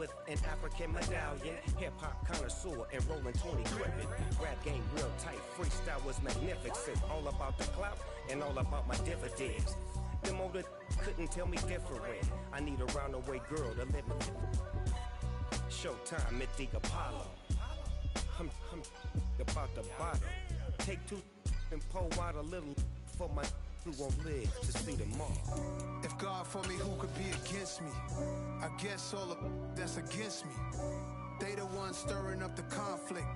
with an African medallion. Hip-hop connoisseur and rolling 20 gripping. Rap game real tight, freestyle was magnificent. All about the clout and all about my dividends. Them older couldn't tell me different. I need a roundaway girl to live with. Showtime at the Apollo. I'm about the bottom. Take two and pour out a little for my who won't live to see tomorrow. If God for me, who could be against me? I guess all of that's against me. They the ones stirring up the conflict.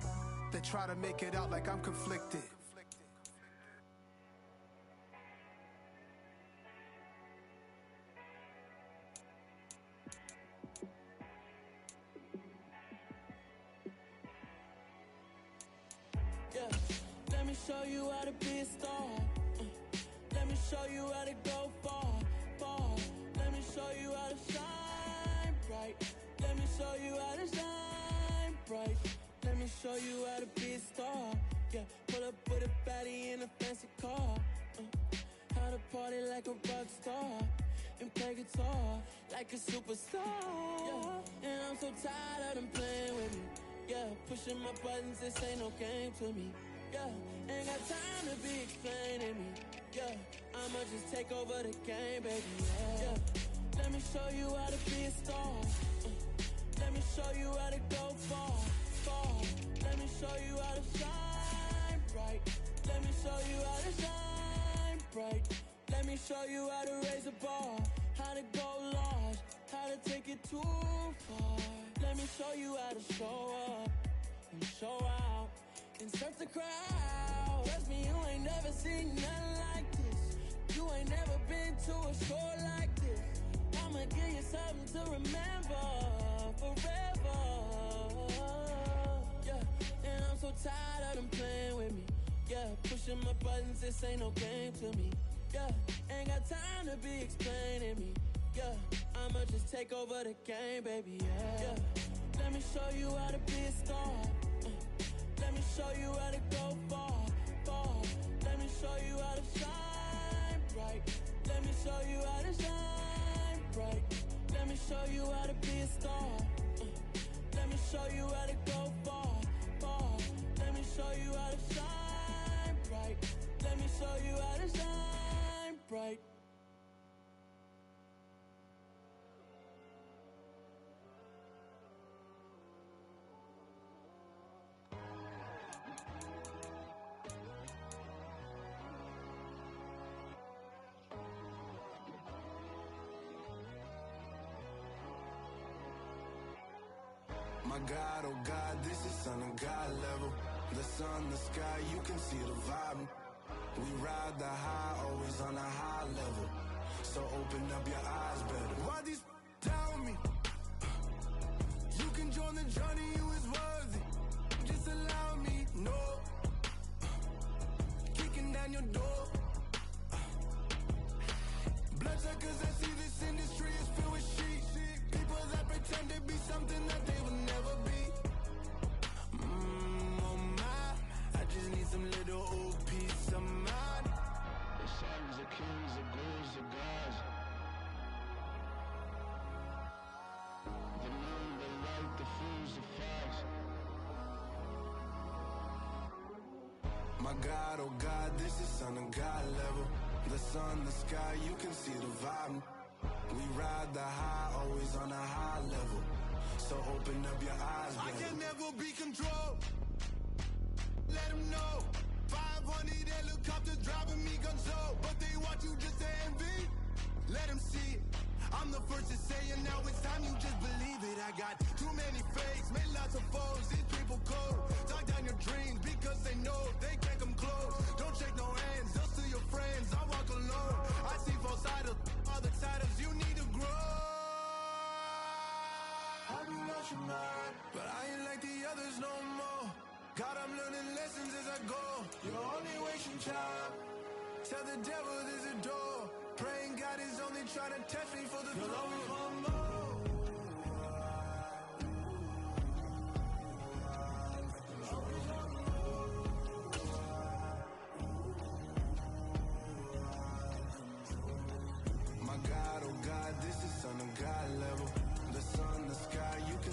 They try to make it out like I'm conflicted. Yeah, let me show you how to be a star. Let me show you how to go far, far. Let me show you how to shine bright. Let me show you how to shine bright. Let me show you how to be a star. Yeah, pull up with a baddie in a fancy car. How to party like a rock star and play guitar like a superstar. Yeah, and I'm so tired of them playing with me. Yeah, pushing my buttons, this ain't no game to me. Yeah, ain't got time to be explaining me. Yeah, I'ma just take over the game, baby. Yeah, let me show you how to be a star. Let me show you how to go far, far. Let me show you how to shine bright. Let me show you how to shine bright. Let me show you how to raise a bar, how to go large, how to take it too far. Let me show you how to show up and show out and surf the crowd. Trust me, you ain't never seen nothing like this. You ain't never been to a show like this. I'ma give you something to remember forever. Yeah, and I'm so tired of them playing with me. Yeah, pushing my buttons, this ain't no game to me. Yeah, ain't got time to be explaining me. Yeah, I'ma just take over the game, baby. Yeah, let me show you how to be a star. Let me show you how to go far, far. Let me show you how to shine bright. Let me show you how to shine bright. Let me show you how to be a star. Let me show you how to go far, far. Let me show you how to shine bright. Let me show you how to shine bright. My God, oh God, this is Son of God level. The sun, the sky, you can see the vibe. We ride the high, always on a high level. So open up your eyes better. Why these tell me? You can join the journey, you is worthy. Just allow me, no. Kicking down your door. Bloodsuckers, I see this industry is filled with sheep. People that pretend to be something that they will never be. Oh my, I just need some little old peace of mind. The sons, the kings, the ghouls, the gods. The moon, the light, the fools, the facts. My God, oh God, this is Son of God level. The sun, the sky, you can see the vibe. We ride the high, always on a high level. So open up your eyes, baby. I can never be controlled. Let them know. 500 helicopters driving me gonzo. But they want you just to envy. Let them see it. I'm the first to say it, now it's time you just believe it. I got too many fakes, made lots of foes. These people cold. Talk down your dreams because they know they can't come close. Don't shake no hands, they'll steal your friends. I walk alone. I see false idols, other titles. You need to grow. I be lost your mind, but I ain't like the others no more. God, I'm learning lessons as I go. You're only wasting time. Tell the devil there's a door. Praying God is only trying to test me for the glory. Always want more. My God, oh God, this is Son of God level. The sun, the sky, you can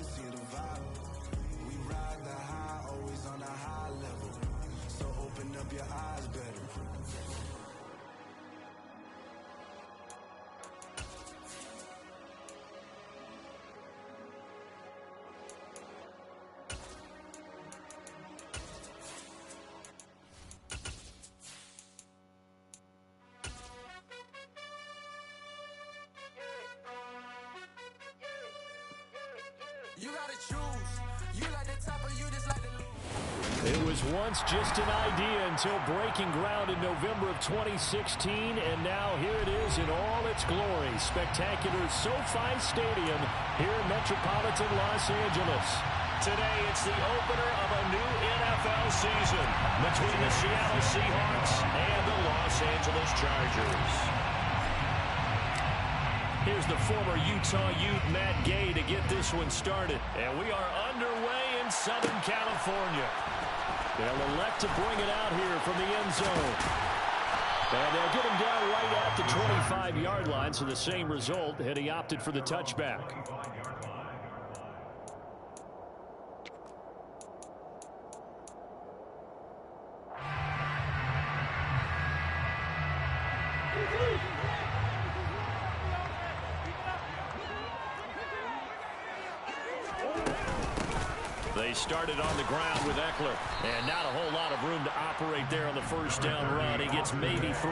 You gotta choose. You like the top or you just like the lose. It was once just an idea until breaking ground in November of 2016, and now here it is in all its glory. Spectacular SoFi Stadium here in metropolitan Los Angeles. Today, it's the opener of a new NFL season between the Seattle Seahawks and the Los Angeles Chargers. Here's the former Utah Ute, Matt Gay, to get this one started. And we are underway in Southern California. They'll elect to bring it out here from the end zone. And they'll get him down right at the 25-yard line, so the same result had he opted for the touchback. They started on the ground with Eckler, and not a whole lot of room to operate there on the first down run. He gets maybe 3.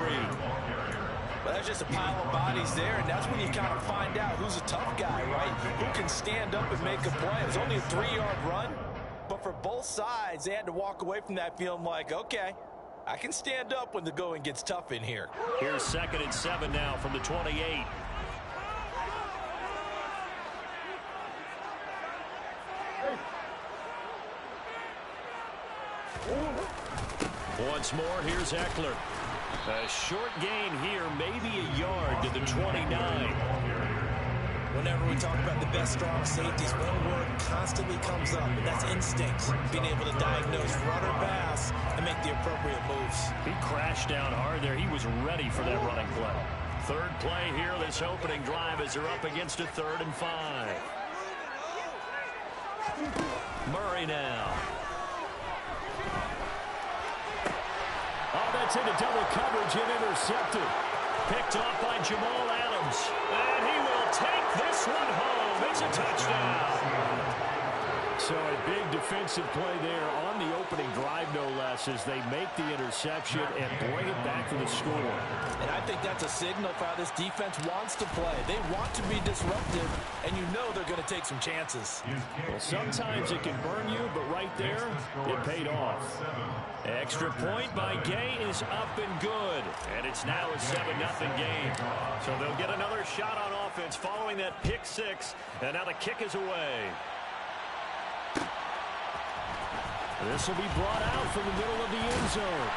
Well, that's just a pile of bodies there, and that's when you kind of find out who's a tough guy, right? Who can stand up and make a play. It was only a 3-yard run, but for both sides, they had to walk away from that feeling like, okay, I can stand up when the going gets tough in here. Here's 2nd and 7 now from the 28. Once more, here's Eckler. A short gain here, maybe a yard to the 29. Whenever we talk about the best strong safeties, one word constantly comes up, and that's instinct. Being able to diagnose run or pass and make the appropriate moves. He crashed down hard there. He was ready for that running play. Third play here, this opening drive as they're up against a 3rd and 5. Murray now. Oh, that's into double coverage and intercepted. Picked off by Jamal Adams. And he will take this one home. It's a touchdown. So a big defensive play there on the opening drive, no less, as they make the interception and bring it back to the score. And I think that's a signal for how this defense wants to play. They want to be disruptive, and you know they're going to take some chances. Well, sometimes it can burn you, but right there, it paid off. Extra point by Gay is up and good. And it's now a 7-0 game. So they'll get another shot on offense following that pick 6. And now the kick is away. This will be brought out from the middle of the end zone.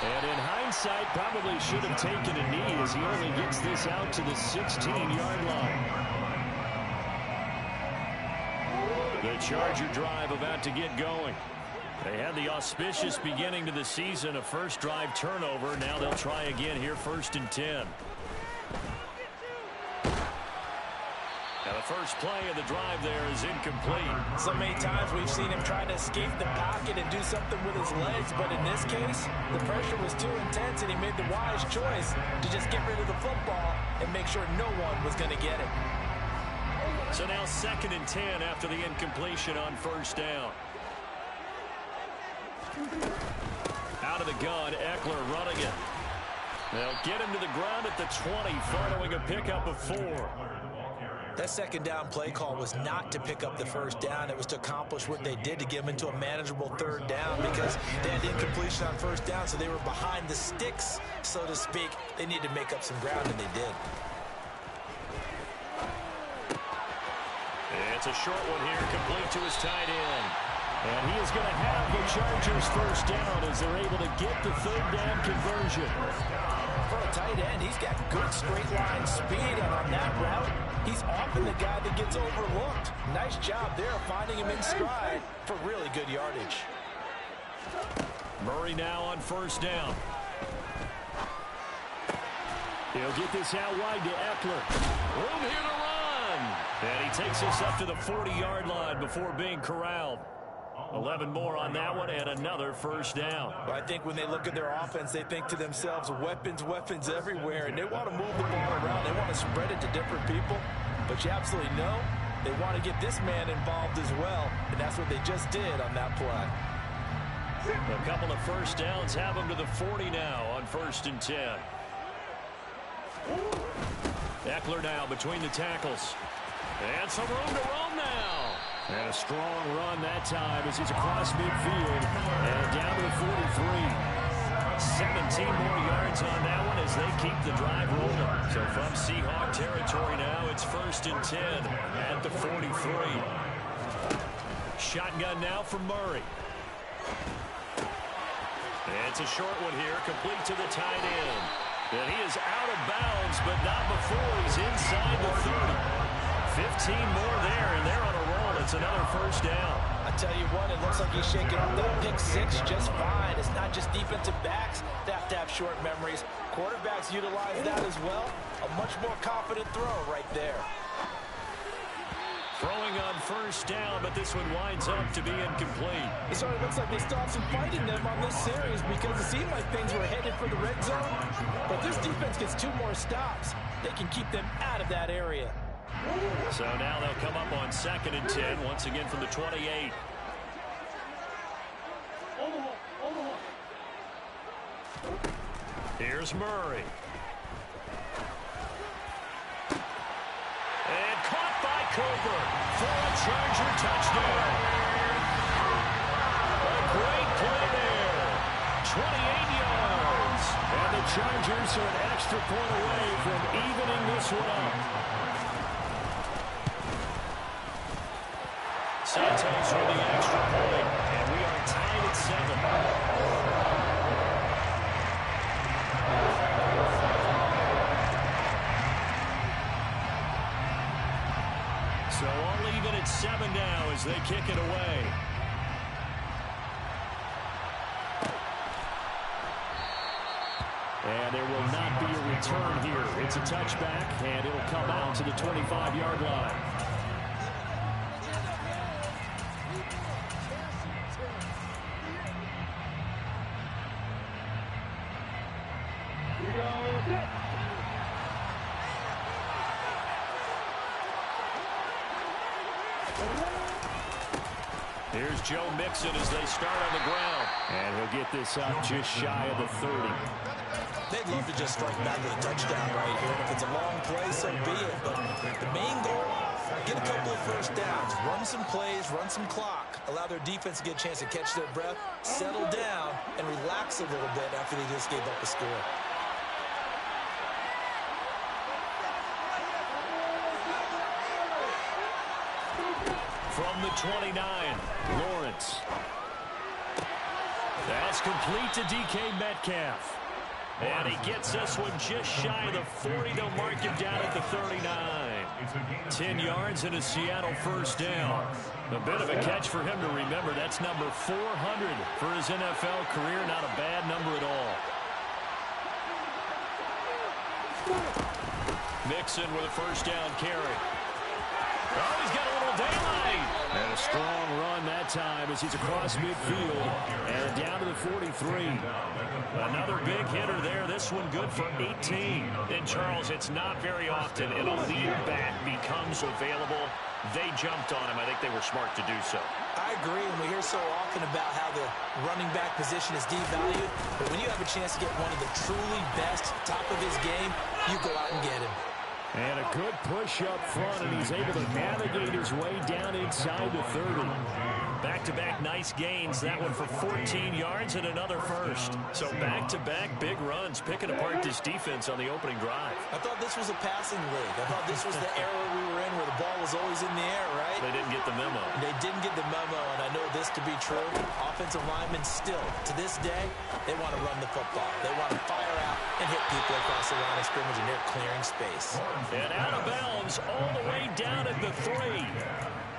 And in hindsight, probably should have taken a knee as he only gets this out to the 16-yard line. The Charger drive about to get going. They had the auspicious beginning to the season, a first drive turnover. Now they'll try again here, 1st and 10. Now the first play of the drive there is incomplete. So many times we've seen him try to escape the pocket and do something with his legs, but in this case, the pressure was too intense and he made the wise choice to just get rid of the football and make sure no one was going to get it. So now 2nd and 10 after the incompletion on first down. Out of the gun, Eckler running it. They'll get him to the ground at the 20 following a pickup of 4. That second down play call was not to pick up the first down. It was to accomplish what they did to get them into a manageable 3rd down because they had incompletion on first down, so they were behind the sticks, so to speak. They needed to make up some ground, and they did. It's a short one here, complete to his tight end. And he is going to have the Chargers first down as they're able to get the 3rd down conversion. For a tight end, he's got good straight line speed, and on that route, he's often the guy that gets overlooked. Nice job there finding him in stride for really good yardage. Murray now on first down. He'll get this out wide to Eckler. Room here to run. And he takes us up to the 40-yard line before being corralled. 11 more on that one and another first down. But I think when they look at their offense, they think to themselves, weapons everywhere, and they want to move the ball around. They want to spread it to different people. But you absolutely know they want to get this man involved as well, and that's what they just did on that play. A couple of first downs have them to the 40 now on 1st and 10. Eckler now between the tackles. And some room to roam now. And a strong run that time as he's across midfield and down to the 43. 17 more yards on that one as they keep the drive rolling. So from Seahawk territory now, it's 1st and 10 at the 43. Shotgun now from Murray. It's a short one here, complete to the tight end. And he is out of bounds, but not before he's inside the 30. 15 more there, and they're on a roll. It's another 1st down. I tell you what, it looks like he's shaking up that pick 6 just fine. It's not just defensive backs that have to have short memories. Quarterbacks utilize that as well. A much more confident throw right there. Throwing on 1st down, but this one winds up to be incomplete. It sort of looks like they stopped some fight in them on this series because it seemed like things were headed for the red zone. But this defense gets 2 more stops. They can keep them out of that area. So now they'll come up on 2nd and 10, once again from the 28. Here's Murray. And caught by Cooper for a Charger touchdown. A great play there. 28 yards. And the Chargers are an extra point away from evening this one up. Santos with the extra point, and we are tied at 7. So all even at 7 now as they kick it away. And there will not be a return here. It's a touchback, and it'll come out to the 25-yard line. Here's Joe Mixon as they start on the ground. And he'll get this up just shy of the 30. They'd love to just strike back with a touchdown right here. If it's a long play, so be it. But the main goal, get a couple of 1st downs. Run some plays, run some clock. Allow their defense to get a chance to catch their breath, settle down, and relax a little bit after they just gave up a score. From the 29, Lawrence. That's complete to DK Metcalf. And he gets this one just shy of the 40. They'll mark him down at the 39. 10 yards and a Seattle 1st down. A bit of a catch for him to remember. That's number 400 for his NFL career. Not a bad number at all. Mixon with a 1st down carry. Oh, he's got a little daylight. And a strong run that time as he's across midfield and down to the 43. Another big hitter there. This one good for 18. And, Charles, it's not very often an elite back becomes available. They jumped on him. I think they were smart to do so. I agree, and we hear so often about how the running back position is devalued. But when you have a chance to get one of the truly best, top of his game, you go out and get him. And a good push up front, and he's able to navigate his way down inside the 30. Back-to-back nice gains. That one for 14 yards and another 1st. So back-to-back big runs, picking apart this defense on the opening drive. I thought this was a passing league. I thought this was the era we were in where the ball was always in the air, right? They didn't get the memo. They didn't get the memo, and I know this to be true. Offensive linemen still, to this day, they want to run the football. They want to fire out and hit people across the line of scrimmage, and they're clearing space. And out of bounds all the way down at the 3.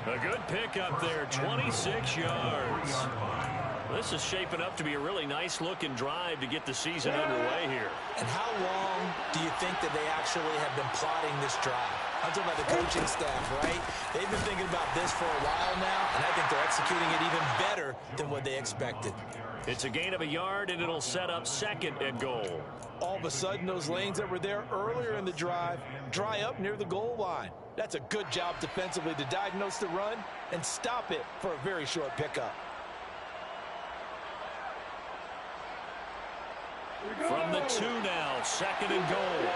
A good pickup there, 26 yards. This is shaping up to be a really nice-looking drive to get the season underway here. And how long do you think that they actually have been plotting this drive? I'm talking about the coaching staff, right? They've been thinking about this for a while now, and I think they're executing it even better than what they expected. It's a gain of a yard, and it'll set up 2nd and goal. All of a sudden, those lanes that were there earlier in the drive dry up near the goal line. That's a good job defensively to diagnose the run and stop it for a very short pickup. From the 2 now, 2nd and goal.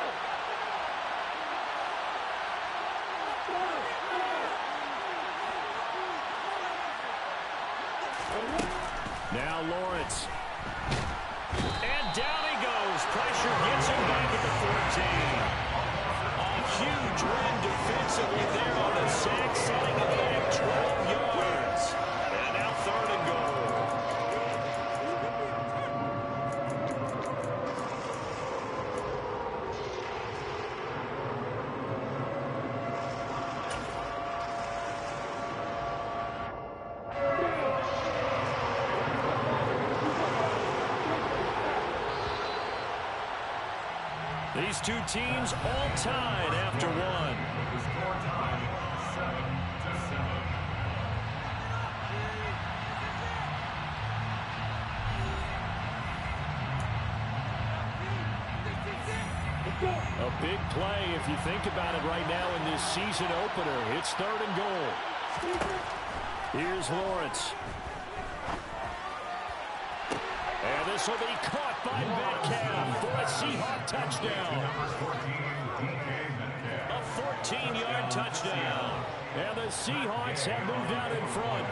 Now Lawrence. And down he goes. Pressure gets him back at the 14. A huge win defensively there on the sack, setting it back 12 yards. And now 3rd and goal. These two teams all tied after one. A big play if you think about it right now in this season opener. It's 3rd and goal. Here's Lawrence. And this will be caught by Metcalf for a Seahawks touchdown. A 14-yard touchdown. And the Seahawks have moved out in front.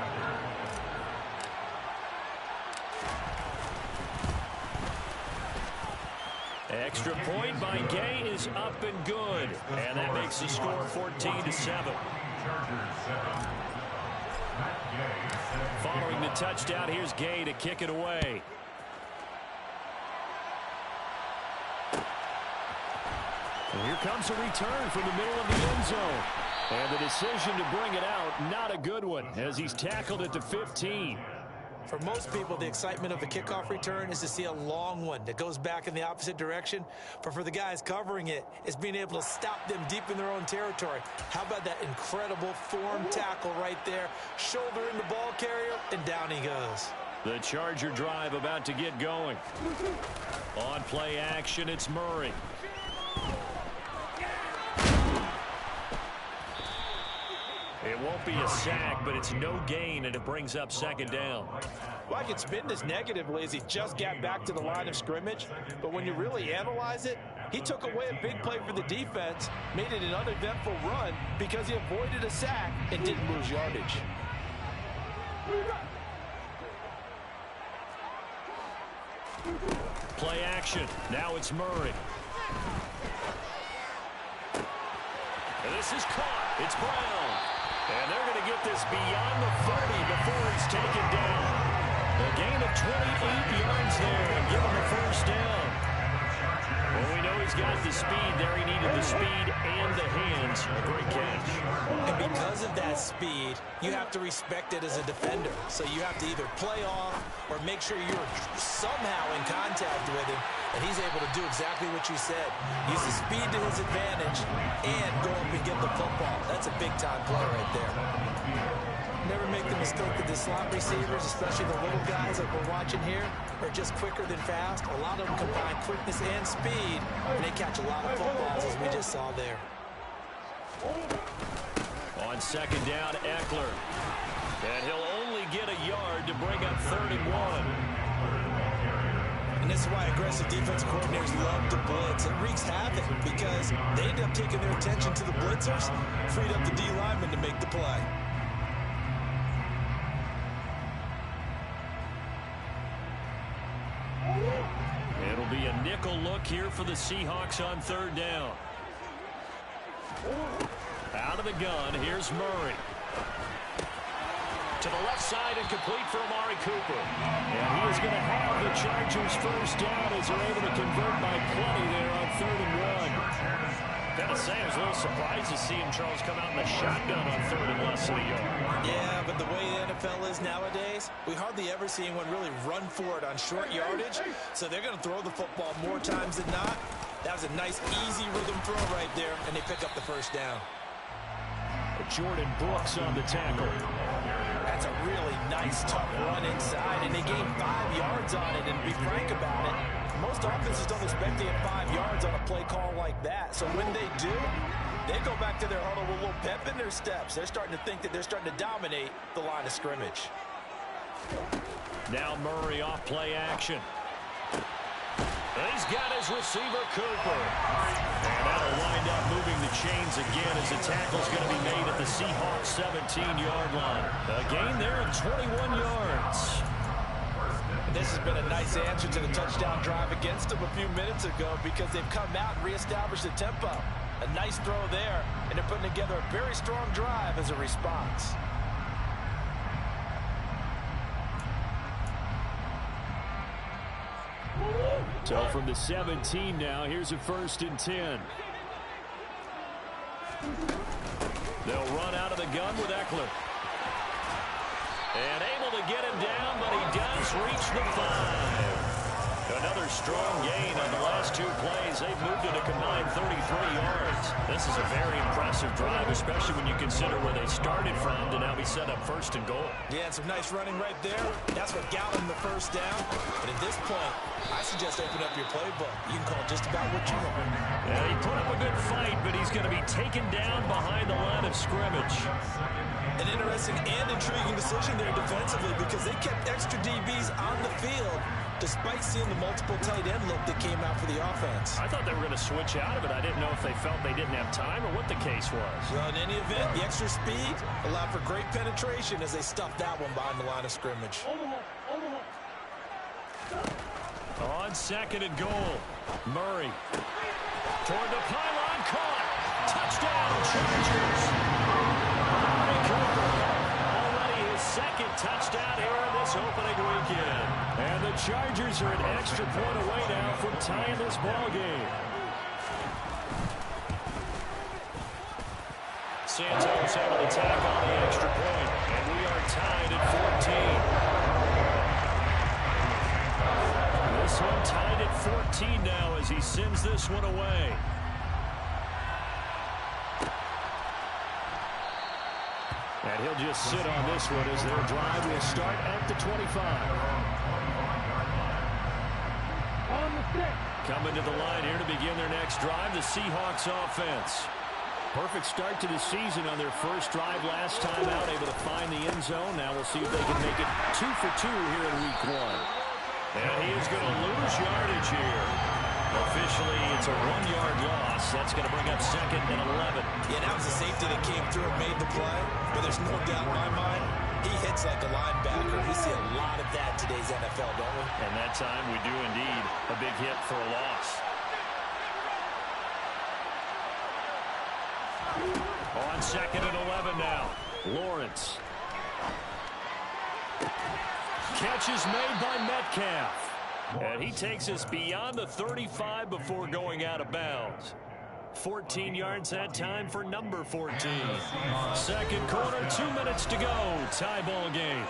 Extra point by Gay is up and good. And that makes the score 14-7. Following the touchdown, here's Gay to kick it away. And here comes a return from the middle of the end zone. And the decision to bring it out, not a good one, as he's tackled at the 15. For most people, the excitement of a kickoff return is to see a long one that goes back in the opposite direction. But for the guys covering it, it's being able to stop them deep in their own territory. How about that incredible form tackle right there? Shoulder in the ball carrier, and down he goes. The Charger drive about to get going. On play action, it's Murray. It won't be a sack, but it's no gain, and it brings up 2nd down. Well, I can spin this negatively as he just got back to the line of scrimmage. But when you really analyze it, he took away a big play for the defense, made it an uneventful run because he avoided a sack and didn't lose yardage. Play action. Now it's Murray. And this is caught. It's Brown. And they're going to get this beyond the 30 before he's taken down. A gain of 28 yards there and give him the 1st down. Well, we know he's got the speed there. He needed the speed and the hands. A great catch. And because of that speed, you have to respect it as a defender. So you have to either play off or make sure you're somehow in contact with him. And he's able to do exactly what you said. Use the speed to his advantage and go up and get the football. That's a big-time play right there. Never make the mistake that the slot receivers, especially the little guys that we're watching here, are just quicker than fast. A lot of them combine quickness and speed, and they catch a lot of footballs, as we just saw there. On 2nd down, Eckler. And he'll only get a yard to bring up 3rd and 1. And this is why aggressive defensive coordinators love to blitz. It wreaks havoc because they end up taking their attention to the blitzers, freed up the D lineman to make the play. It'll be a nickel look here for the Seahawks on 3rd down. Out of the gun, here's Murray. To the left side and complete for Amari Cooper. And he is going to have the Chargers 1st down as they're able to convert by plenty there on 3rd and 1. Gotta say, I was a little surprised to see him, Charles, come out in the shotgun on 3rd and less than a yard. Yeah, but the way the NFL is nowadays, we hardly ever see anyone really run for it on short yardage. So they're going to throw the football more times than not. That was a nice, easy rhythm throw right there, and they pick up the 1st down. Jordan Brooks on the tackle. That's a really nice, tough run inside, and they gained 5 yards on it. And to be frank about it, most offenses don't expect to get 5 yards on a play call like that. So when they do, they go back to their huddle with a little pep in their steps. They're starting to think that they're starting to dominate the line of scrimmage. Now Murray off play action. He's got his receiver, Cooper. And that'll wind up moving the chains again as the tackle's going to be made at the Seahawks 17-yard line. A gain there of 21 yards. this has been a nice answer to the touchdown drive against them a few minutes ago because they've come out and reestablished the tempo. A nice throw there, and they're putting together a very strong drive as a response. So from the 17 now, here's a 1st and 10. They'll run out of the gun with Eckler. And able to get him down, but he does reach the 5. Another strong gain on the last 2 plays. They've moved it a combined 33 yards. This is a very impressive drive, especially when you consider where they started from to now be set up 1st and goal. Yeah, some nice running right there. That's what got them the 1st down. But at this point, I suggest open up your playbook. You can call just about what you want. Yeah, he put up a good fight, but he's going to be taken down behind the line of scrimmage. An interesting and intriguing decision there defensively because they kept extra DBs on the field despite seeing the multiple tight end look that came out for the offense. I thought they were going to switch out of it. I didn't know if they felt they didn't have time or what the case was. Well, in any event, the extra speed allowed for great penetration as they stuffed that one behind the line of scrimmage. On 2nd and goal, Murray. Toward the pylon, caught. Touchdown, Chargers. Murray Cooper. Already his 2nd touchdown here in this opening weekend. And the Chargers are an extra point away now from tying this ball game. Santos able to tack on the extra point, and we are tied at 14. This one tied at 14 now as he sends this one away. And he'll just sit on this one as their drive will start at the 25. Coming to the line here to begin their next drive, the Seahawks offense. Perfect start to the season on their first drive last time out, able to find the end zone. Now we'll see if they can make it 2 for 2 here in week 1. And he is going to lose yardage here. Officially, it's a 1-yard loss. That's going to bring up 2nd and 11. Yeah, that was a safety that came through and made the play. But there's no doubt in my mind, he hits like a linebacker. We see a lot of that in today's NFL, don't we? And that time we do indeed. A big hit for a loss. On 2nd and 11 now, Lawrence. Catch is made by Metcalf. And he takes us beyond the 35 before going out of bounds. 14 yards that time for number 14. 2nd quarter, 2 minutes to go. Tie ball game.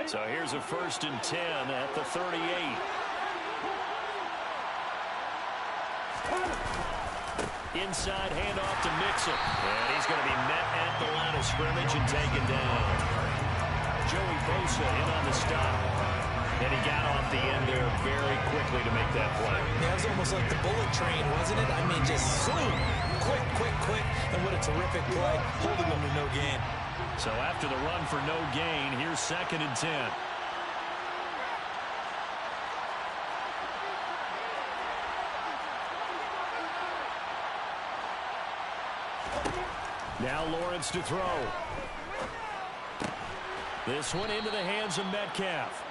So here's a 1st and 10 at the 38. Inside handoff to Mixon. And he's going to be met at the line of scrimmage and taken down. Joey Bosa in on the stop. And he got off the end there very quickly to make that play. Yeah, it was almost like the bullet train, wasn't it? I mean, just zoom. Quick. And what a terrific play, holding them to no gain. So after the run for no gain, here's 2nd and 10. Now Lawrence to throw. This one into the hands of Metcalf.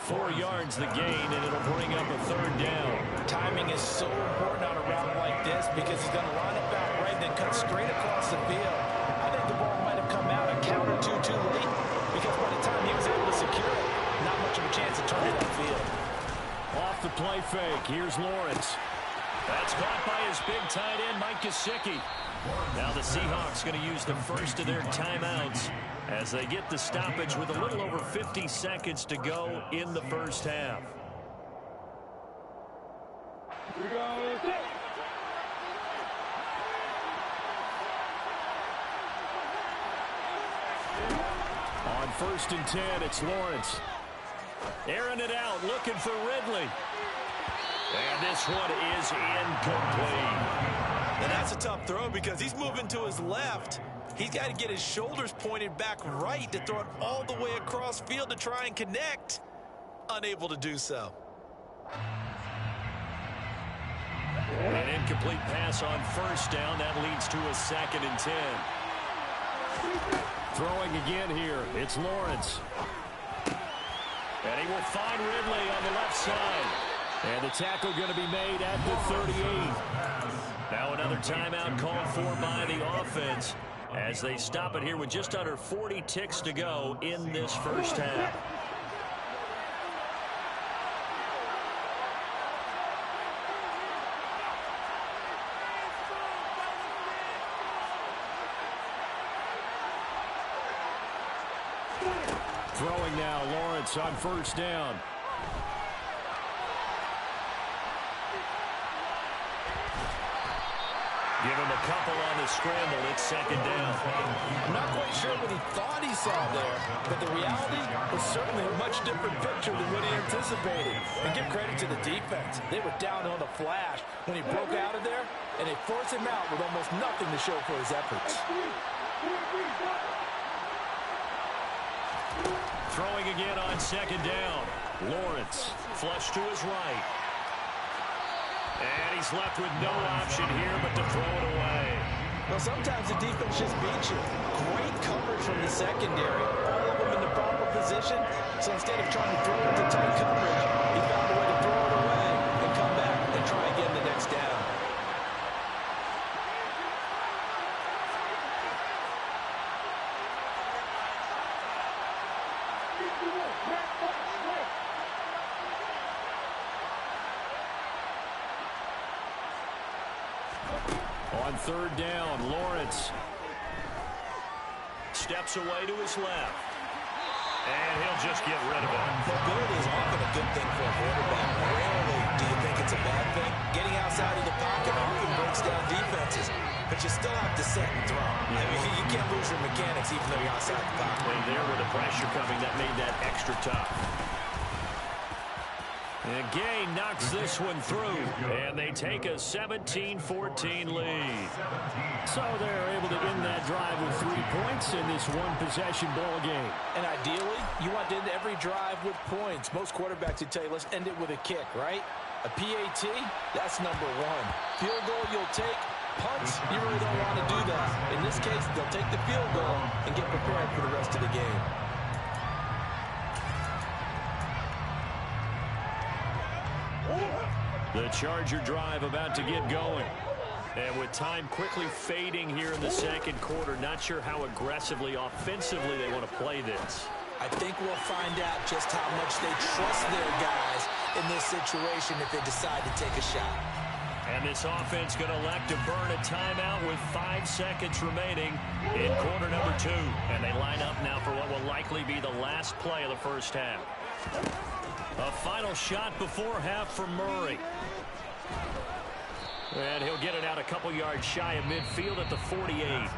4 yards the gain, and it'll bring up a 3rd down. Timing is so important on a route like this because he's going to line up out right and then cut straight across the field. I think the ball might have come out a count or two too late because by the time he was able to secure it, not much of a chance to turn it upfield. Off the play fake, here's Lawrence. That's caught by his big tight end, Mike Gesicki. Now the Seahawks going to use the first of their timeouts as they get the stoppage with a little over 50 seconds to go in the first half. On 1st and 10, it's Lawrence. Airing it out, looking for Ridley. And this one is incomplete. And that's a tough throw because he's moving to his left. He's got to get his shoulders pointed back right to throw it all the way across field to try and connect. Unable to do so. An incomplete pass on first down. That leads to a 2nd and 10. Throwing again here, it's Lawrence. And he will find Ridley on the left side. And the tackle going to be made at the 38. Now another timeout called for by the offense as they stop it here with just under 40 ticks to go in this first half. Throwing now, Lawrence on first down. Give him a couple on the scramble. It's 2nd down. I'm not quite sure what he thought he saw there, but the reality was certainly a much different picture than what he anticipated. And give credit to the defense. They were down on a flash when he broke out of there, and they forced him out with almost nothing to show for his efforts. Throwing again on 2nd down. Lawrence, flush to his right. And he's left with no option here but to throw it away. Well, sometimes the defense just beats you. Great coverage from the secondary. All of them in the proper position. So instead of trying to throw it to tight coverage, he found a way to throw it away and come back and try again the next down. On 3rd down, Lawrence steps away to his left. And he'll just get rid of it. Mobility is often a good thing for a quarterback. Rarely do you think it's a bad thing. Getting outside of the pocket often breaks down defenses. But you still have to set and throw. I mean, you can't lose your mechanics even though you're outside the pocket. And there with the pressure coming, that made that extra tough. And Gay knocks this one through, and they take a 17-14 lead. So they're able to end that drive with 3 points in this one-possession ball game. And ideally, you want to end every drive with points. Most quarterbacks would tell you, let's end it with a kick, right? A PAT, that's number 1. Field goal you'll take. Punts, you really don't want to do that. In this case, they'll take the field goal and get prepared for the rest of the game. The Charger drive about to get going. And with time quickly fading here in the 2nd quarter, not sure how aggressively, offensively they want to play this. I think we'll find out just how much they trust their guys in this situation if they decide to take a shot. And this offense going to elect to burn a timeout with 5 seconds remaining in quarter number 2. And they line up now for what will likely be the last play of the first half. A final shot before half for Murray. And he'll get it out a couple yards shy of midfield at the 48.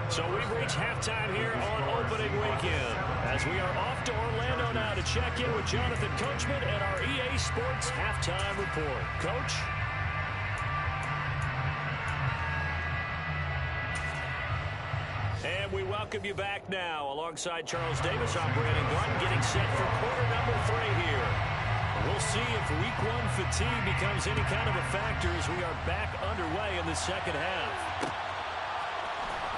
So we've reached halftime here on opening weekend as we are off to Orlando now to check in with Jonathan Coachman and our EA Sports Halftime Report. Coach? And we welcome you back now alongside Charles Davis, I'm Brandon Glenn, getting set for quarter number 3 here. We'll see if week 1 fatigue becomes any kind of a factor as we are back underway in the second half.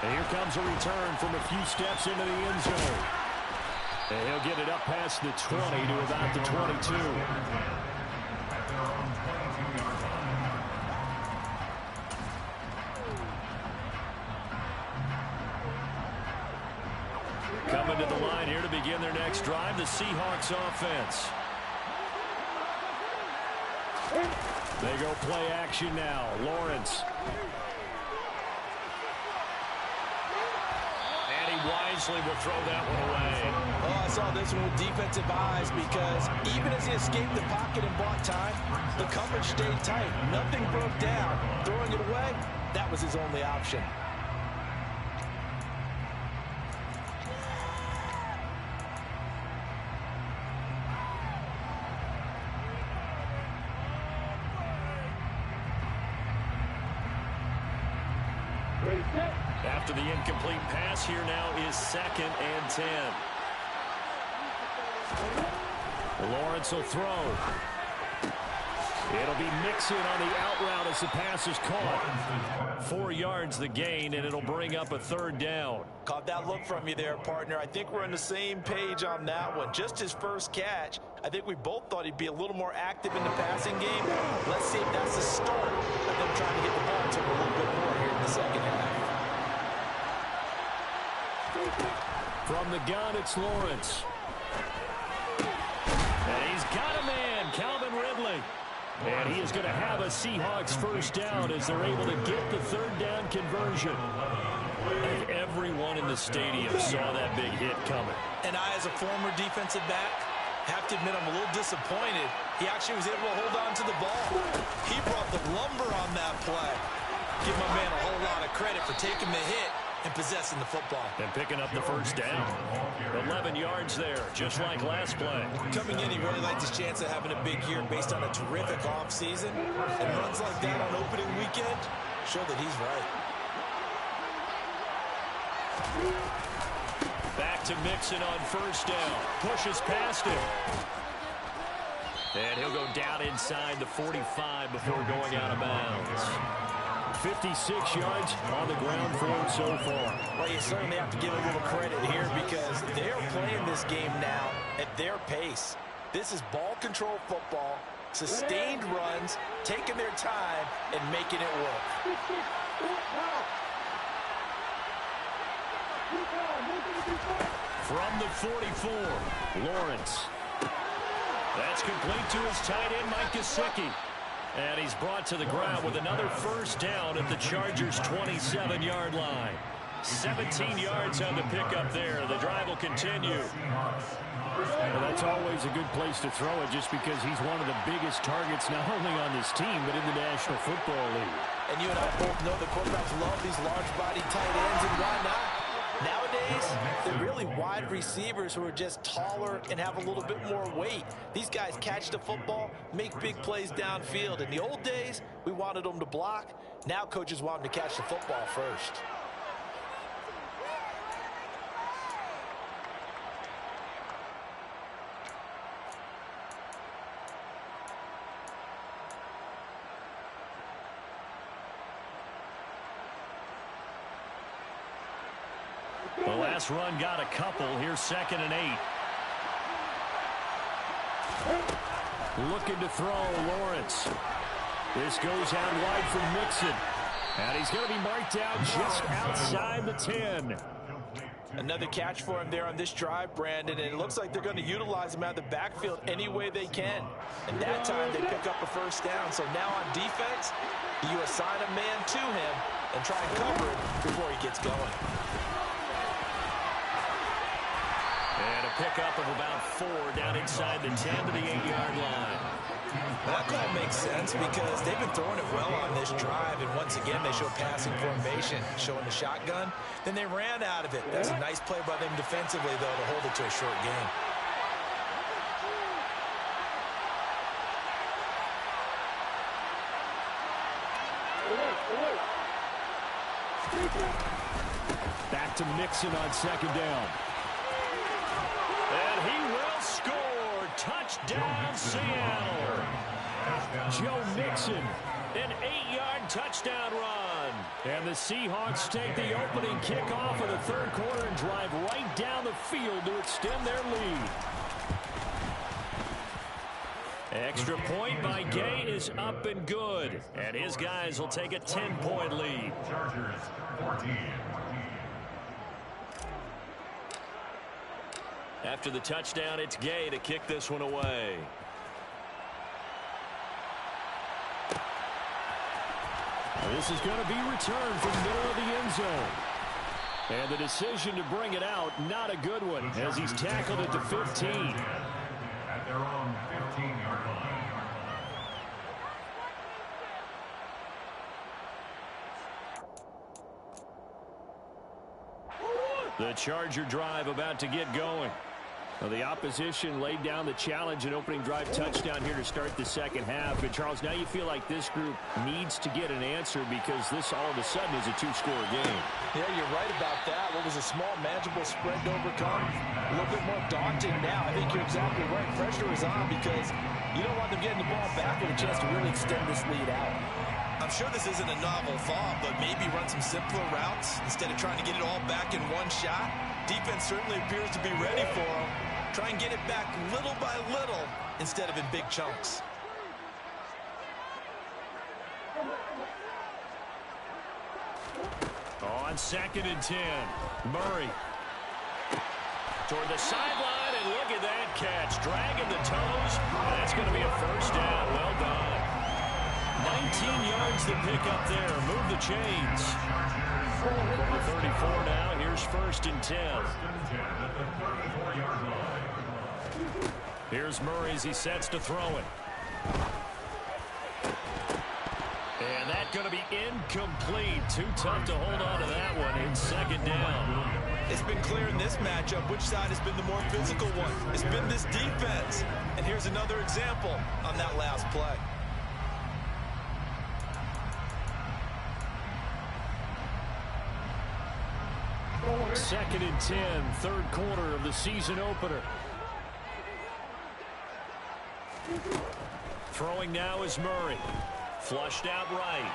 And here comes a return from a few steps into the end zone. And he'll get it up past the 20 to about the 22. Coming to the line here to begin their next drive, the Seahawks offense. They go play action now. Lawrence. And he wisely will throw that one away. Oh, I saw this one with defensive eyes because even as he escaped the pocket and bought time, the coverage stayed tight. Nothing broke down. Throwing it away, that was his only option. After the incomplete pass, here now is 2nd and 10. Lawrence will throw. It'll be Mixon on the out route as the pass is caught. 4 yards the gain, and it'll bring up a 3rd down. Caught that look from you there, partner. I think we're on the same page on that one. Just his first catch. I think we both thought he'd be a little more active in the passing game. Let's see if that's the start of them trying to get the ball to him a little bit more here in the second half. From the gun, it's Lawrence. And he's got a man, Calvin Ridley. And he is going to have a Seahawks first down as they're able to get the 3rd down conversion. And everyone in the stadium saw that big hit coming. And I, as a former defensive back, have to admit I'm a little disappointed. He actually was able to hold on to the ball. He brought the lumber on that play. Give my man a whole lot of credit for taking the hit and possessing the football. And picking up the first down. 11 yards there, just like last play. Coming in, he really liked his chance of having a big year based on a terrific offseason. And runs like that on opening weekend show that he's right. Back to Mixon on first down. Pushes past him. And he'll go down inside the 45 before going out of bounds. 56 yards on the ground for him so far. Well, you certainly have to give a little credit here because they're playing this game now at their pace. This is ball control football, sustained runs, taking their time, and making it work. From the 44, Lawrence. That's complete to his tight end, Mike Gesicki. And he's brought to the ground with another first down at the Chargers' 27-yard line. 17 yards on the pickup there. The drive will continue. Well, that's always a good place to throw it just because he's one of the biggest targets not only on this team but in the National Football League. And you and I both know the quarterbacks love these large-body tight ends, and why not? Nowadays, they're really wide receivers who are just taller and have a little bit more weight. These guys catch the football, make big plays downfield. In the old days, we wanted them to block. Now coaches want them to catch the football first. The last run got a couple. Here's 2nd and 8. Looking to throw, Lawrence. This goes out wide for Mixon. And he's going to be marked out just outside the 10. Another catch for him there on this drive, Brandon, and it looks like they're going to utilize him out of the backfield any way they can. And that time they pick up a first down. So now on defense, you assign a man to him and try and cover him before he gets going. And a pickup of about 4 down inside the 10 to the 8-yard line. That call makes sense because they've been throwing it well on this drive, and once again they show passing formation, showing the shotgun. Then they ran out of it. That's a nice play by them defensively, though, to hold it to a short game. Back to Mixon on 2nd down. And he will score. Touchdown, Seattle. Joe Mixon, an 8-yard touchdown run. And the Seahawks take the opening kickoff of the 3rd quarter and drive right down the field to extend their lead. Extra point by Gay is up and good. And his guys will take a 10-point lead. Chargers 14. After the touchdown, it's Gay to kick this one away. This is going to be returned from the middle of the end zone. And the decision to bring it out, not a good one, as he's tackled at the 15. At their own 15-yard line. The Charger drive about to get going. Well, the opposition laid down the challenge and opening drive touchdown here to start the second half. But, Charles, now you feel like this group needs to get an answer because this all of a sudden is a 2-score game. Yeah, you're right about that. What was a small, manageable spread to overcome? A little bit more daunting now. I think you're exactly right. Pressure is on because You don't want them getting the ball back with a chance to really extend this lead out. I'm sure this isn't a novel thought, but maybe run some simpler routes instead of trying to get it all back in one shot. Defense certainly appears to be ready for them. Try and get it back little by little instead of in big chunks. On 2nd and 10, Murray. Toward the sideline, and look at that catch. Dragging the toes, and that's going to be a first down. Well done. 19 yards to pick up there. Move the chains. From the 34 now, here's 1st and 10. Here's Murray as he sets to throw it. And that's going to be incomplete. Too tough to hold on to that one. It's 2nd down. It's been clear in this matchup which side has been the more physical one. It's been this defense. And here's another example on that last play. 2nd and 10, 3rd quarter of the season opener. Throwing now is Murray. Flushed out right.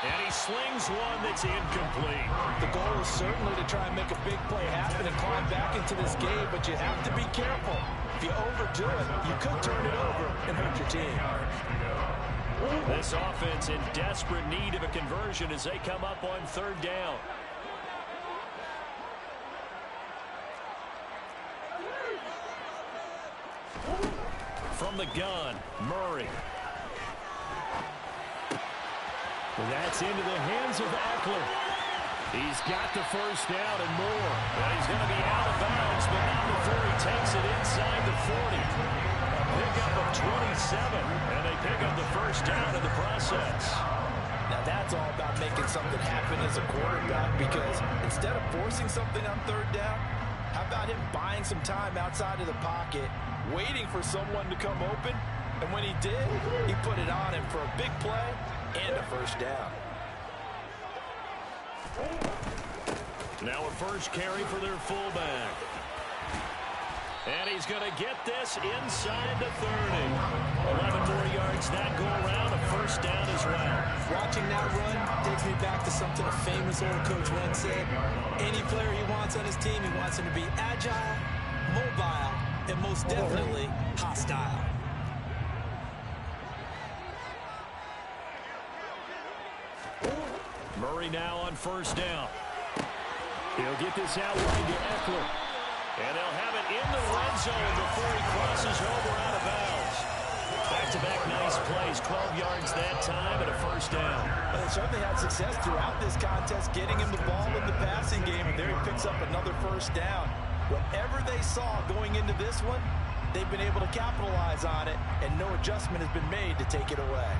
And he slings one that's incomplete. The goal is certainly to try and make a big play happen and climb back into this game, but you have to be careful. If you overdo it, you could turn it over and hurt your team. This offense in desperate need of a conversion as they come up on 3rd down. From the gun, Murray. Well, that's into the hands of Eckler. He's got the first down and more. And he's going to be out of bounds, but not before he takes it inside the 40. A pickup of 27, and they pick up the first down in the process. Now that's all about making something happen as a quarterback, because instead of forcing something on 3rd down, how about him buying some time outside of the pocket, waiting for someone to come open, and when he did, he put it on him for a big play and a first down. Now a first carry for their fullback. And he's going to get this inside the 30. 11 more yards that go around, a first down as well. Watching that run takes me back to something a famous old coach once said. Any player he wants on his team, he wants him to be agile, mobile, and most definitely hostile. Murray now on first down. He'll get this out wide to Eckler. And they'll have it in the red zone before he crosses over out of bounds. Back-to-back nice plays, 12 yards that time and a first down. But they certainly had success throughout this contest, getting him the ball in the passing game, and there he picks up another first down. Whatever they saw going into this one, they've been able to capitalize on it, and no adjustment has been made to take it away.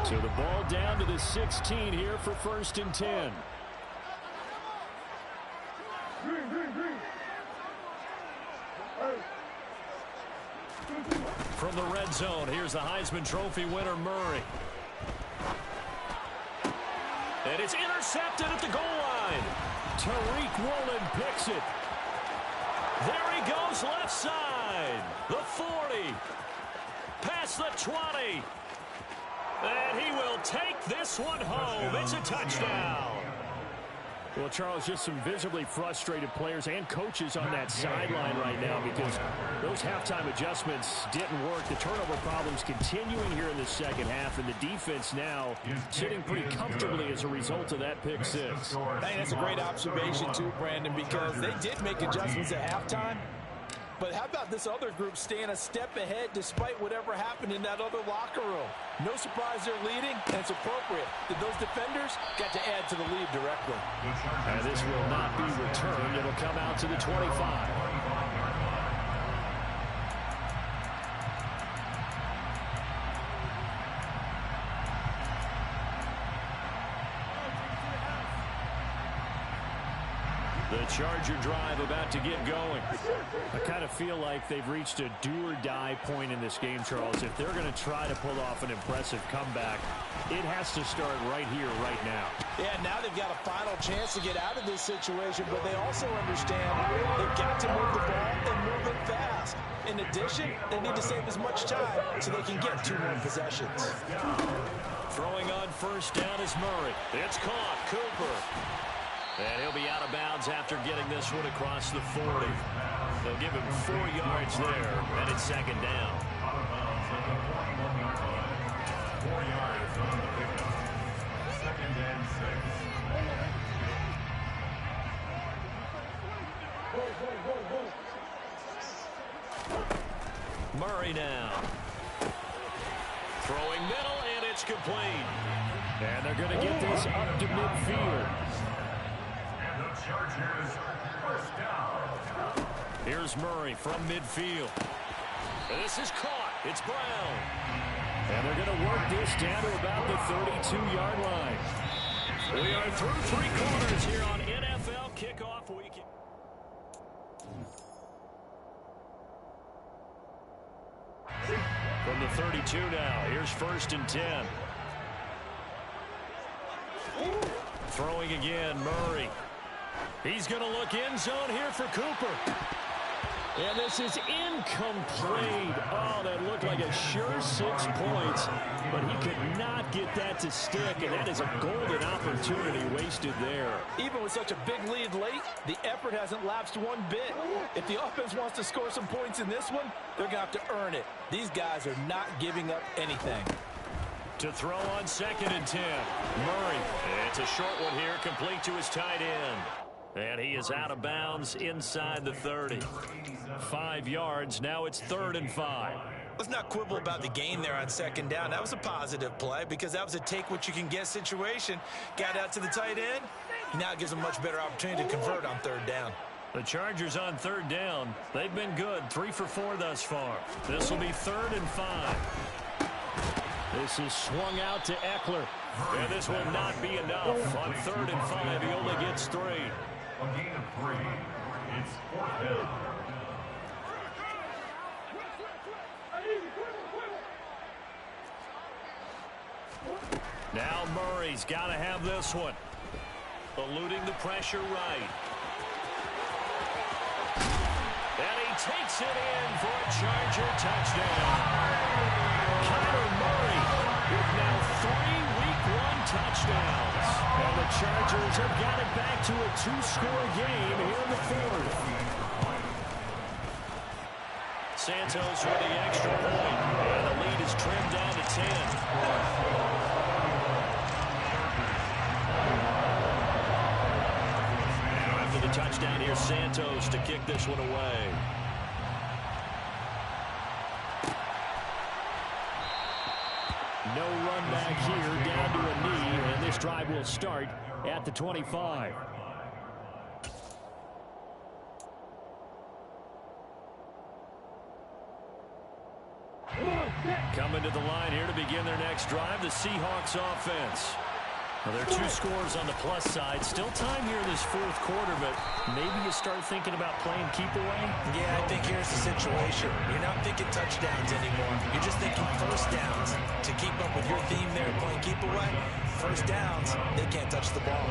So the ball down to the 16 here for 1st and 10. From the red zone, here's the Heisman Trophy winner, Murray. And it's intercepted at the goal line. Tariq Woolen picks it. There he goes left side. The 40. Past the 20. And he will take this one home. It's a touchdown. Well, Charles, just some visibly frustrated players and coaches on that sideline right now because those halftime adjustments didn't work. The turnover problems continuing here in the second half, and the defense now sitting pretty comfortably as a result of that pick six. I think that's a great observation too, Brandon, because they did make adjustments at halftime. But how about this other group staying a step ahead despite whatever happened in that other locker room? No surprise they're leading, and it's appropriate that those defenders got to add to the lead directly. And this will not be returned. It'll come out to the 25. The The Charger drive about to get going. I kind of feel like they've reached a do-or-die point in this game, Charles. If they're going to try to pull off an impressive comeback, it has to start right here, right now. Yeah, now they've got a final chance to get out of this situation, but they also understand they've got to move the ball and move it fast. In addition, they need to save as much time so they can get 2 more possessions. Throwing on first down is Murray. It's caught. Cooper. And he'll be out of bounds after getting this one across the 40. They'll give him 4 yards there, and it's second down. 4 yards on the pickup. 2nd and 6. Murray now. Throwing middle, and it's complete. And they're going to get this up to midfield. And the Chargers first down. Here's Murray from midfield. And this is caught. It's Brown. And they're going to work this down to about the 32-yard line. We are through 3 quarters here on NFL Kickoff Weekend. From the 32 now, here's 1st and 10. Throwing again, Murray. He's going to look end zone here for Cooper. And this is incomplete. Oh, that looked like a sure 6 points, but he could not get that to stick, and that is a golden opportunity wasted there. Even with such a big lead late, the effort hasn't lapsed one bit. If the offense wants to score some points in this one, they're going to have to earn it. These guys are not giving up anything. To throw on 2nd and 10, Murray. It's a short one here, complete to his tight end. And he is out of bounds inside the 30. 5 yards, now it's 3rd and 5. Let's not quibble about the gain there on 2nd down. That was a positive play because that was a take-what-you-can-get situation. Got out to the tight end. Now it gives them a much better opportunity to convert on 3rd down. The Chargers on 3rd down. They've been good, 3 for 4 thus far. This will be 3rd and 5. This is swung out to Eckler. And this will not be enough. On 3rd and 5, he only gets 3. A gain of 3. It's 4th down. Now Murray's got to have this one. Eluding the pressure right. And he takes it in for a Charger touchdown. Kyler Murray with now 3 Week 1 touchdowns. And the Chargers have got it back to a 2-score game here in the 4th. Santos with the extra point. And the lead is trimmed down to 10. After the touchdown, here's Santos to kick this one away. No run back here, down to a knee, and this drive will start at the 25. Coming to the line here to begin their next drive, the Seahawks offense. Well, there are 2 scores on the plus side. Still time here in this 4th quarter, but maybe you start thinking about playing keep away? Yeah, I think here's the situation. You're not thinking touchdowns anymore. You're just thinking first downs. To keep up with your theme there, playing keep away, first downs, they can't touch the ball.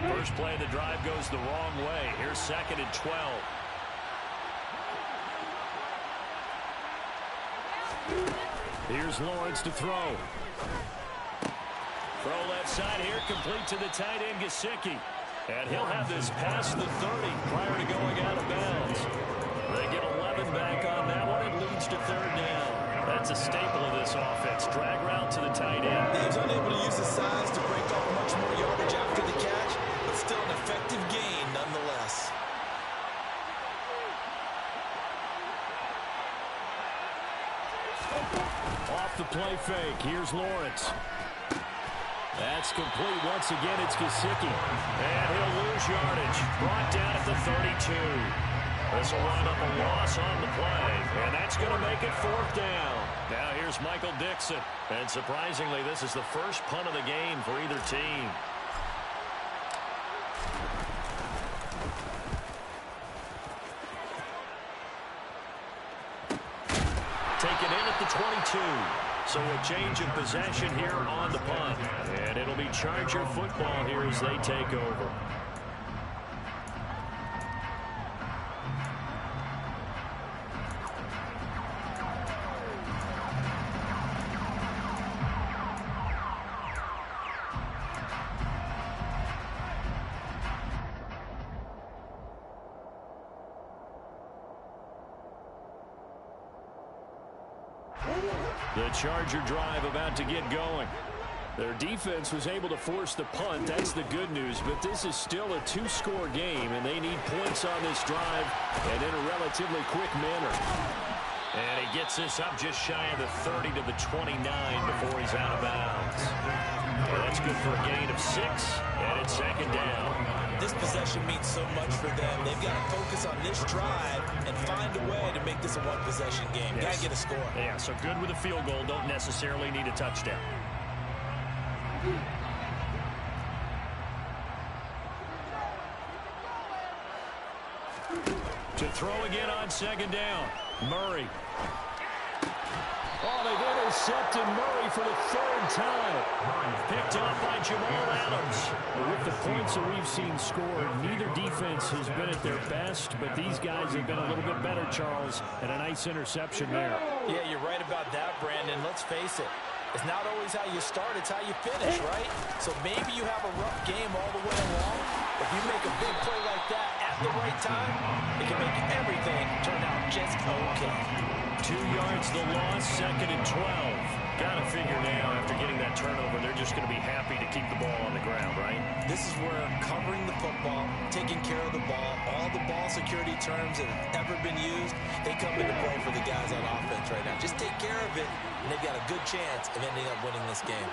First play of the drive goes the wrong way. Here's 2nd and 12. Here's Lawrence to throw. Throw left side here, complete to the tight end, Gesicki. And he'll have this past the 30 prior to going out of bounds. They get 11 back on that one. It leads to 3rd down. That's a staple of this offense. Drag route to the tight end. He was unable to use his size to break off much more yardage after the catch, but still an effective gain nonetheless. Off the play fake. Here's Lawrence. That's complete. Once again, it's Gesicki. And he'll lose yardage. Brought down at the 32. This will wind up a loss on the play. And that's going to make it 4th down. Now here's Michael Dixon. And surprisingly, this is the first punt of the game for either team. Taken in at the 22. So a change of possession here on the punt. And it'll be Charger football here as they take over. The Charger drive about to get going. Their defense was able to force the punt. That's the good news. But this is still a two-score game, and they need points on this drive and in a relatively quick manner. And he gets this up just shy of the 30 to the 29 before he's out of bounds. Well, that's good for a gain of 6, and it's second down. This possession means so much for them. They've got to focus on this drive and find a way to make this a one-possession game. Yes. Got to get a score. Yeah, so good with a field goal. Don't necessarily need a touchdown. To throw again on second down. Murray. Oh, they've intercepted Murray for the third time. Picked off by Jamal Adams. With the points that we've seen scored, neither defense has been at their best, but these guys have been a little bit better, Charles, and a nice interception there. Yeah, you're right about that, Brandon. Let's face it. It's not always how you start, it's how you finish, right? So maybe you have a rough game all the way along. If you make a big play like that at the right time, it can make everything turn out just okay. 2 yards the loss, second and 12. Got to figure now, after getting that turnover, they're just going to be happy to keep the ball on the ground, right? This is where covering the football, taking care of the ball, all the ball security terms that have ever been used, they come into play for the guys on offense right now. Just take care of it, and they've got a good chance of ending up winning this game.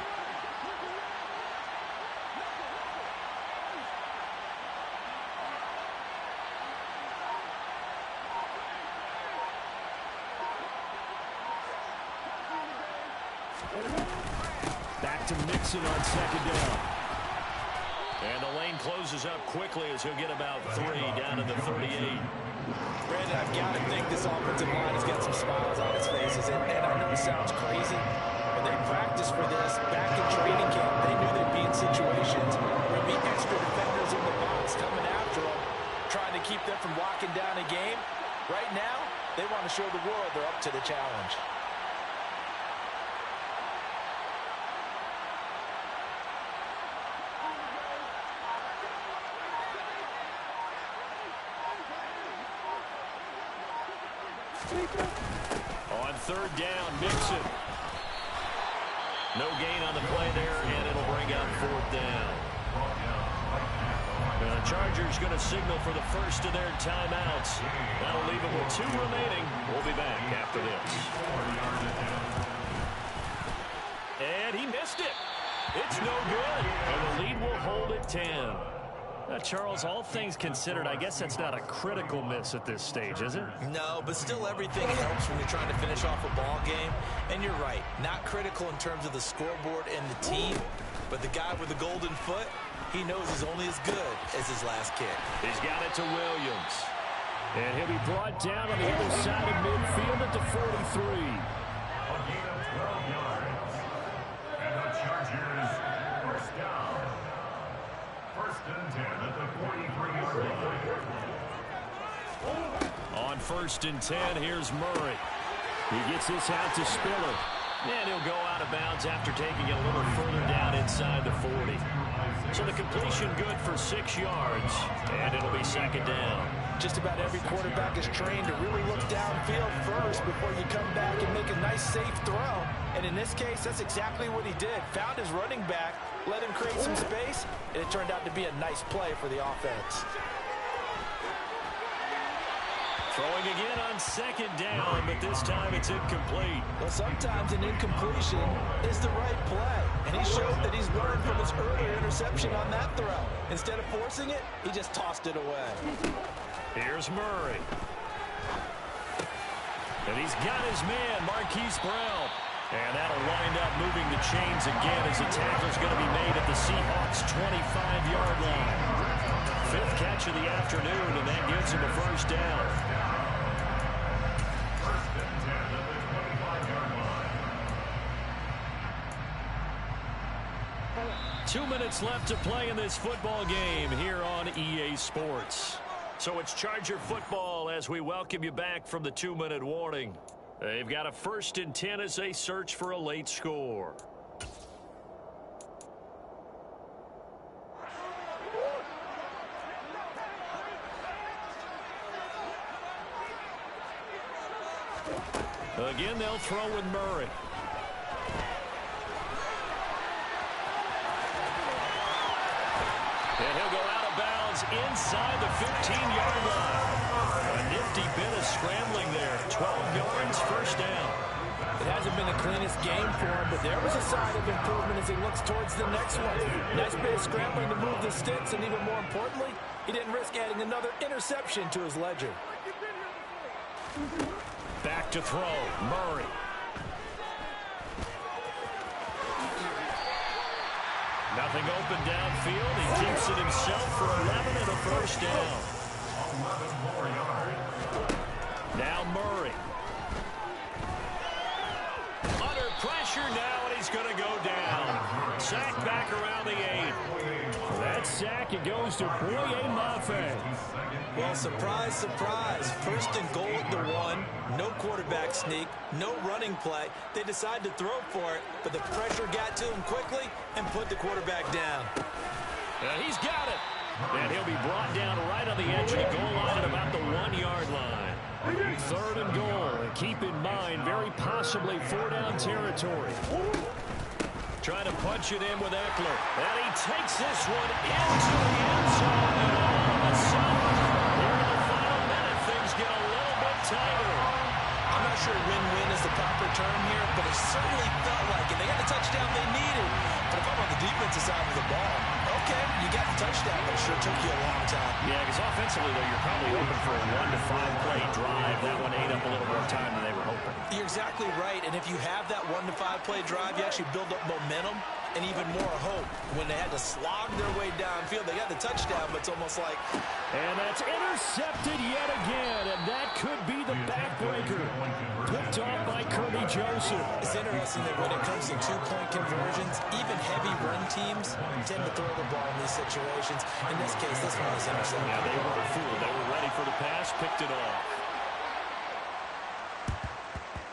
Back to Mixon on second down. And the lane closes up quickly as he'll get about 3 down to the 38. Brandon, I've got to think this offensive line has got some smiles on its faces. And I know it sounds crazy, but they practiced for this back in training camp. They knew they'd be in situations where there'd be extra defenders in the box coming after them, trying to keep them from locking down a game. Right now, they want to show the world they're up to the challenge. On third down, Mixon. No gain on the play there, and it'll bring up fourth down. The Chargers going to signal for the first of their timeouts. That'll leave them with 2 remaining. We'll be back after this. And he missed it. It's no good. And the lead will hold at 10. Charles, all things considered, I guess that's not a critical miss at this stage, is it? No, but still everything helps when you're trying to finish off a ball game. And you're right, not critical in terms of the scoreboard and the team, but the guy with the golden foot, he knows he's only as good as his last kick. He's got it to Williams. And he'll be brought down on the other side of midfield at the 43. A gain of 12 yards. And the Chargers first down. First and 10 at the 43-yard line. On first and 10, here's Murray. He gets this out to Spiller. And he'll go out of bounds after taking it a little further down inside the 40. So the completion good for 6 yards, and it'll be second down. Just about every quarterback is trained to really look downfield first before you come back and make a nice, safe throw. And in this case, that's exactly what he did. Found his running back, let him create some space, and it turned out to be a nice play for the offense. Throwing again on second down, but this time it's incomplete. Well, sometimes an incompletion is the right play. And he showed that he's learned from his earlier interception on that throw. Instead of forcing it, he just tossed it away. Here's Murray. And he's got his man, Marquise Brown. And that'll wind up moving the chains again as the tackle's going to be made at the Seahawks' 25-yard line. 5th catch of the afternoon, and that gives him a first down. 2 minutes left to play in this football game here on EA Sports. So it's Charger football as we welcome you back from the 2-minute warning. They've got a 1st and 10 as they search for a late score. Again, they'll throw with Murray. And he'll go out of bounds inside the 15-yard line. A nifty bit of scrambling there. 12 yards, first down. It hasn't been the cleanest game for him, but there was a sign of improvement as he looks towards the next one. Nice bit of scrambling to move the sticks, and even more importantly, he didn't risk adding another interception to his ledger. Back to throw, Murray. Nothing open downfield. He keeps it himself for 11 and a first down. 11 more yards. Now Murray. Under pressure now, and he's going to go down. Sack back around the 8. For that sack, it goes to Boye Mafe. Well, surprise, surprise. 1st and goal at the 1. No quarterback sneak. No running play. They decide to throw for it, but the pressure got to him quickly and put the quarterback down. He's got it. And he'll be brought down right on the edge of the goal line at about the 1-yard line. 3rd and goal. And keep in mind, very possibly 4-down territory. Trying to punch it in with Eckler. And he takes this one into the end zone. And all of a sudden, here in the final minute, things get a little bit tighter. I'm not sure win-win is the proper term here, but it certainly felt like it. They got the touchdown they needed. But if I'm on the defensive side of the ball, okay, you got the touchdown, but it sure took you a long time. Yeah, because offensively, though, you're probably open for a 1 to 5 play drive. That one ate up a little more time than they were hoping. You're exactly right, and if you have that 1 to 5 play drive, you actually build up momentum and even more hope. When they had to slog their way downfield, they got the touchdown, but it's almost like... And that's intercepted yet again, and that could be the backbreaker. Picked off by Kirby Joseph. It's interesting that when it comes to 2-point conversions, even heavy run teams tend to throw the ball in these situations. In this case, this one was intercepted. Yeah, they weren't fooled. They were ready for the pass, picked it off.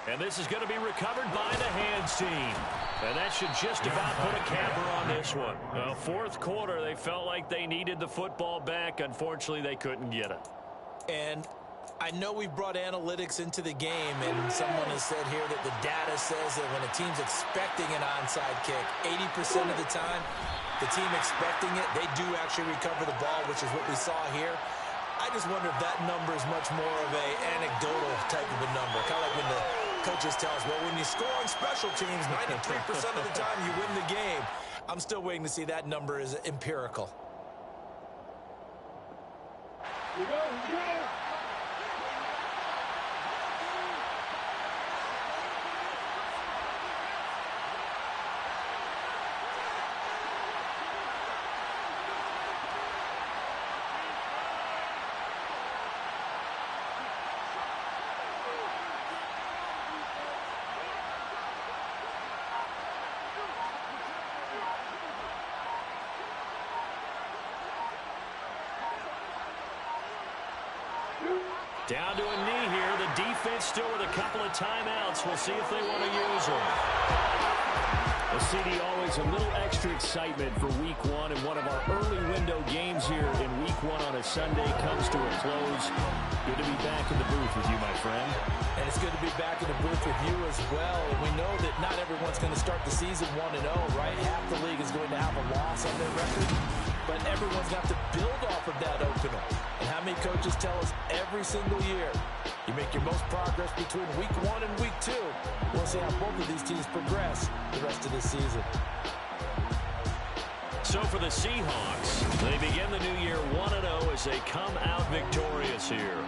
And this is going to be recovered by the hands team. And that should just about put a camper on this one. 4th quarter, they felt like they needed the football back. Unfortunately, they couldn't get it. And I know we've brought analytics into the game, and someone has said here that the data says that when a team's expecting an onside kick, 80% of the time, the team expecting it, they do actually recover the ball, which is what we saw here. I just wonder if that number is much more of an anecdotal type of a number. Kind of like when the coaches tell us, well, when you score on special teams, 93% of the time you win the game. I'm still waiting to see that number is empirical. Here we go. Down to a knee here. The defense still with a couple of timeouts. We'll see if they want to use them. The CD always a little extra excitement for Week 1, and one of our early window games here in Week 1 on a Sunday comes to a close. Good to be back in the booth with you, my friend. And it's good to be back in the booth with you as well. And we know that not everyone's going to start the season 1-0, right? Half the league is going to have a loss on their record. But everyone's got to build off of that opener. And how many coaches tell us every single year, you make your most progress between Week 1 and Week 2. We'll see how both of these teams progress the rest of this season. So for the Seahawks, they begin the new year 1-0 as they come out victorious here.